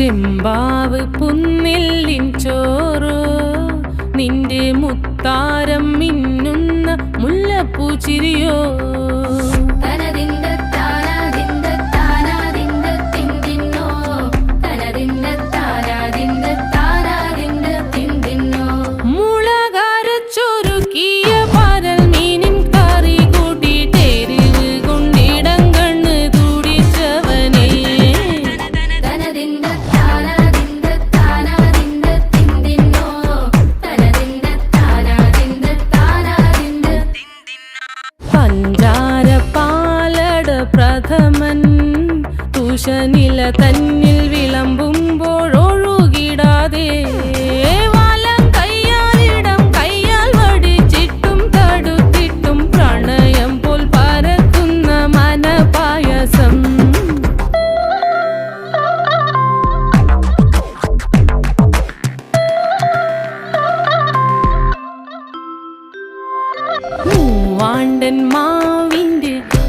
ചെമ്പാവ് പുന്നെല്ലിൻ ചോറോ നിന്റെ മുത്താരം മിന്നുന്ന മുല്ലപ്പൂച്ചിരിയോ പ്രഥമൻ തുഷനില തന്നിൽ വിളമ്പുമ്പോഴൊഴുകിടാതെ വലം കയ്യാലിടം കയ്യാൽ വടിച്ചിട്ടും തടുത്തിട്ടും പ്രണയം പോൽ പരക്കുന്ന മനപായസം മൂവാണ്ടൻ മാവിൻ്റെ